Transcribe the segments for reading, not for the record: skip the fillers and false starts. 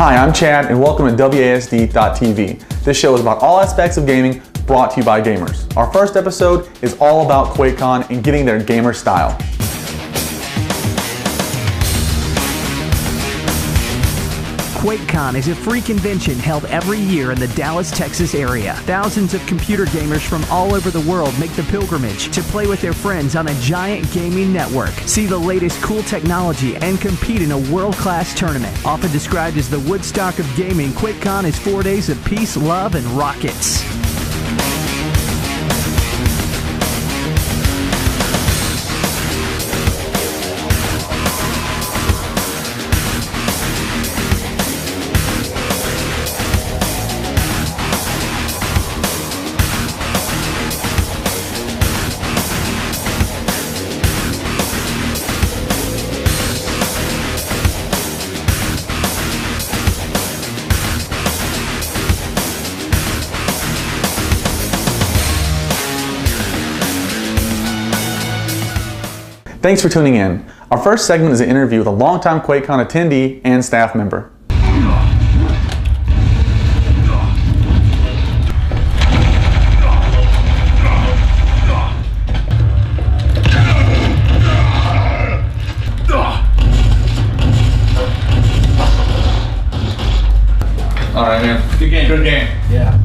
Hi, I'm Chad, and welcome to WASD.tv. This show is about all aspects of gaming, brought to you by gamers. Our first episode is all about QuakeCon and getting their gamer style. QuakeCon is a free convention held every year in the Dallas, Texas area. Thousands of computer gamers from all over the world make the pilgrimage to play with their friends on a giant gaming network, see the latest cool technology, and compete in a world-class tournament. Often described as the Woodstock of gaming, QuakeCon is 4 days of peace, love, and rockets. Thanks for tuning in. Our first segment is an interview with a longtime QuakeCon attendee and staff member. All right, man. Good game. Good game. Yeah.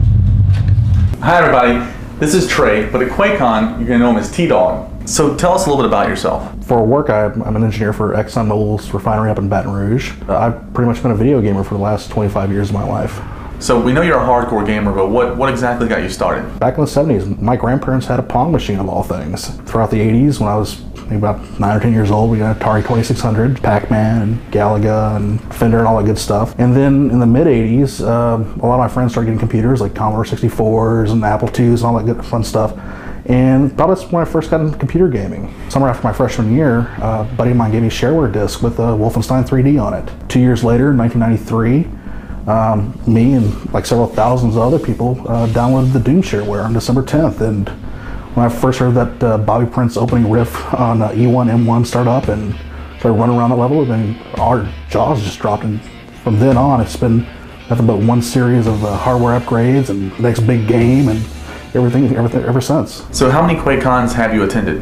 Hi, everybody. This is Trey, but at QuakeCon, you're gonna know him as T-Dog. So tell us a little bit about yourself. For work, I'm an engineer for ExxonMobil's refinery up in Baton Rouge. I've pretty much been a video gamer for the last 25 years of my life. So we know you're a hardcore gamer, but what exactly got you started? Back in the 70s, my grandparents had a Pong machine of all things. Throughout the 80s, when I was maybe about 9 or 10 years old, we got Atari 2600, Pac-Man, and Galaga, and Fender, and all that good stuff. And then in the mid-80s, a lot of my friends started getting computers like Commodore 64s and Apple IIs and all that good fun stuff. And probably that's when I first got into computer gaming. Summer after my freshman year, a buddy of mine gave me a shareware disc with a Wolfenstein 3D on it. 2 years later, in 1993, me and like several thousands of other people downloaded the Doom shareware on December 10th. And when I first heard that Bobby Prince opening riff on E1 M1 start up and started running around the level, then our jaws just dropped. And from then on, it's been nothing but one series of hardware upgrades and next big game and everything ever since. So how many QuakeCons have you attended?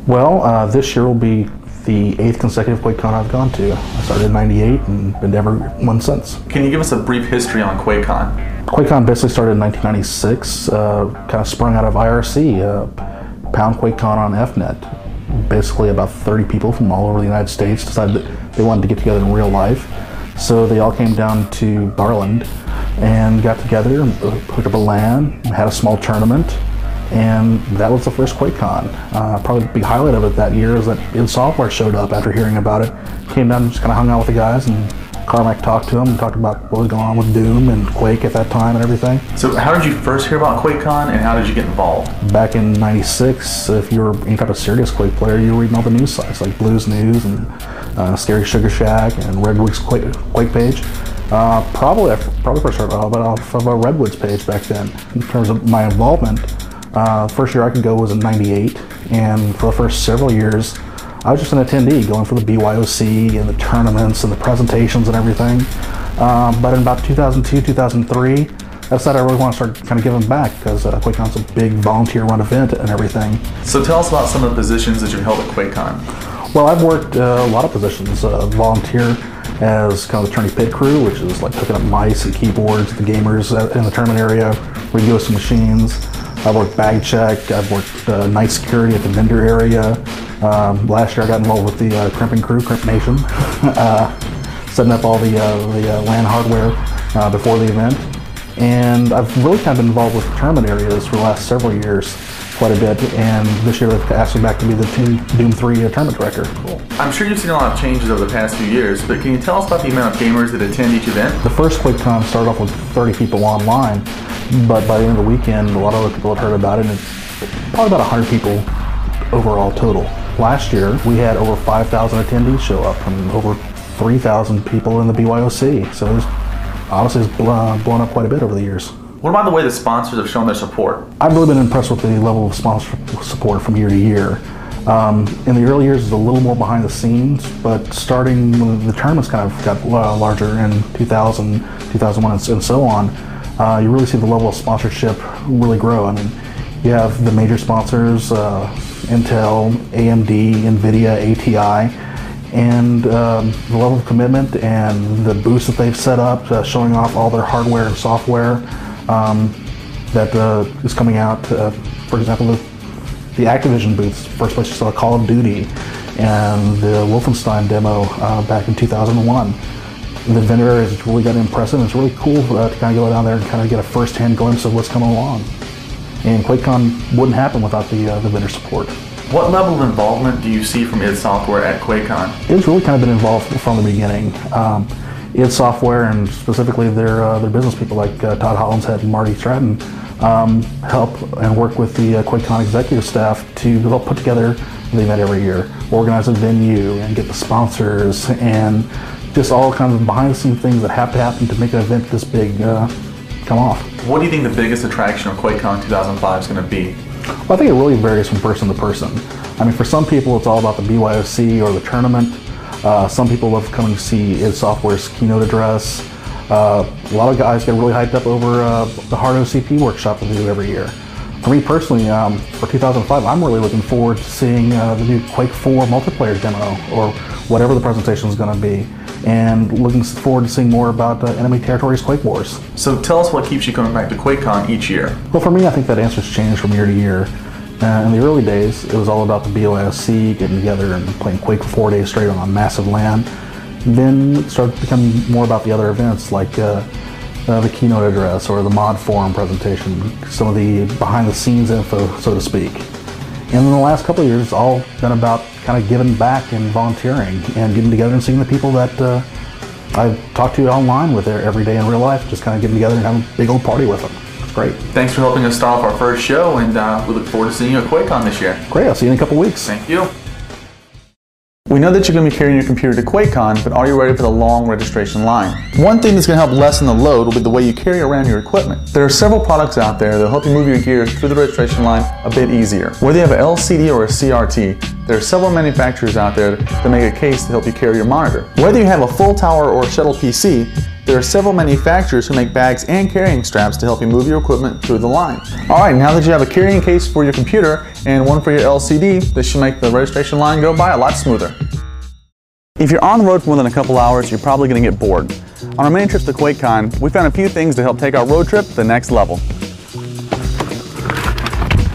Well, this year will be the 8th consecutive QuakeCon I've gone to. I started in '98 and been to every one since. Can you give us a brief history on QuakeCon? QuakeCon basically started in 1996, kind of sprung out of IRC, Pound QuakeCon on FNet. Basically about 30 people from all over the United States decided that they wanted to get together in real life. So they all came down to Garland and got together and hooked up a LAN, had a small tournament, and that was the first QuakeCon. Probably the big highlight of it that year is that id Software showed up after hearing about it. Came down and just kind of hung out with the guys, and Carmack talked to him and talked about what was going on with Doom and Quake at that time and everything. So how did you first hear about QuakeCon and how did you get involved? Back in '96, if you were any type of serious Quake player, you were reading all the news sites like Blues News and Scary Sugar Shack and Redwood's Quake page. Probably first heard about it off of a Redwoods page back then. In terms of my involvement, first year I could go was in '98, and for the first several years, I was just an attendee going for the BYOC and the tournaments and the presentations and everything. But in about 2002, 2003, I decided I really want to start kind of giving back because QuakeCon's a big volunteer-run event and everything. So tell us about some of the positions that you've held at QuakeCon. Well, I've worked a lot of positions. Volunteer as kind of the tourney pit crew, which is like hooking up mice and keyboards to the gamers in the tournament area, redo some machines. I've worked bag check. I've worked night security at the vendor area. Last year I got involved with the crimping crew, Crimp Nation, setting up all the LAN hardware before the event. And I've really kind of been involved with tournament areas for the last several years, quite a bit, and this year they've asked me back to be the Doom 3 tournament director. Cool. I'm sure you've seen a lot of changes over the past few years, but can you tell us about the amount of gamers that attend each event? The first QuakeCon started off with 30 people online, but by the end of the weekend, a lot of other people had heard about it, and probably about 100 people overall total. Last year, we had over 5,000 attendees show up from over 3,000 people in the BYOC, so it's blown up quite a bit over the years. What about the way the sponsors have shown their support? I've really been impressed with the level of sponsor support from year to year. In the early years, it was a little more behind the scenes, but starting when the tournaments kind of got larger in 2000, 2001, and so on, you really see the level of sponsorship really grow. I mean, you have the major sponsors, Intel, AMD, NVIDIA, ATI, and the level of commitment and the booths that they've set up, showing off all their hardware and software that is coming out. For example, the Activision booths, first place you saw Call of Duty and the Wolfenstein demo back in 2001. The vendor has really got impressive, and it's really cool to kind of go down there and kind of get a first-hand glimpse of what's coming along. And QuakeCon wouldn't happen without the vendor support. What level of involvement do you see from id Software at QuakeCon? It's really kind of been involved from the beginning. id Software, and specifically their business people like Todd Hollinshead and Marty Stratton, help and work with the QuakeCon executive staff to help put together the event every year, organize a venue, and get the sponsors, and just all kinds of behind-the-scenes things that have to happen to make an event this big come off. What do you think the biggest attraction of QuakeCon 2005 is going to be? Well, I think it really varies from person to person. I mean, for some people, it's all about the BYOC or the tournament. Some people love coming to see id Software's keynote address. A lot of guys get really hyped up over the hard OCP workshop that we do every year. For me personally, for 2005, I'm really looking forward to seeing the new Quake 4 multiplayer demo, or whatever the presentation is going to be, and looking forward to seeing more about Enemy Territories Quake Wars. So tell us what keeps you coming back to QuakeCon each year. Well, for me, I think that answer's changed from year to year. In the early days, it was all about the BOSC, getting together and playing Quake for 4 days straight on a massive LAN. Then it started becoming more about the other events, like the keynote address or the mod forum presentation, some of the behind-the-scenes info, so to speak. And in the last couple of years, it's all been about kind of giving back and volunteering and getting together and seeing the people that I talk to online with every day in real life, just kind of getting together and having a big old party with them. It's great. Thanks for helping us start off our first show, and we look forward to seeing you at QuakeCon this year. Great, I'll see you in a couple weeks. Thank you. We know that you're going to be carrying your computer to QuakeCon, but are you ready for the long registration line? One thing that's going to help lessen the load will be the way you carry around your equipment. There are several products out there that will help you move your gear through the registration line a bit easier. Whether you have an LCD or a CRT, there are several manufacturers out there that make a case to help you carry your monitor. Whether you have a full tower or a shuttle PC, there are several manufacturers who make bags and carrying straps to help you move your equipment through the line. Alright, now that you have a carrying case for your computer and one for your LCD, this should make the registration line go by a lot smoother. If you're on the road for more than a couple hours, you're probably going to get bored. On our many trips to QuakeCon, we found a few things to help take our road trip to the next level.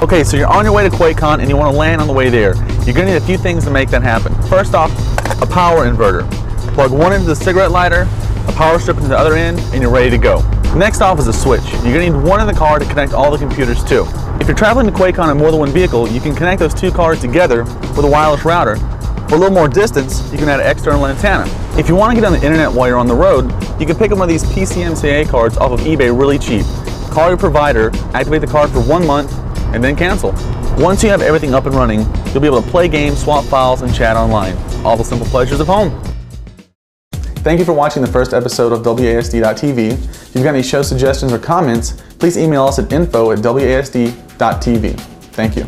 Okay, so you're on your way to QuakeCon and you want to land on the way there. You're going to need a few things to make that happen. First off, a power inverter. Plug one into the cigarette lighter, a power strip into the other end, and you're ready to go. Next off is a switch. You're going to need one in the car to connect all the computers to. If you're traveling to QuakeCon in more than one vehicle, you can connect those two cars together with a wireless router. For a little more distance, you can add an external antenna. If you want to get on the internet while you're on the road, you can pick up one of these PCMCA cards off of eBay really cheap. Call your provider, activate the card for 1 month, and then cancel. Once you have everything up and running, you'll be able to play games, swap files, and chat online. All the simple pleasures of home. Thank you for watching the first episode of WASD.tv. If you've got any show suggestions or comments, please email us at info@wasd.tv. Thank you.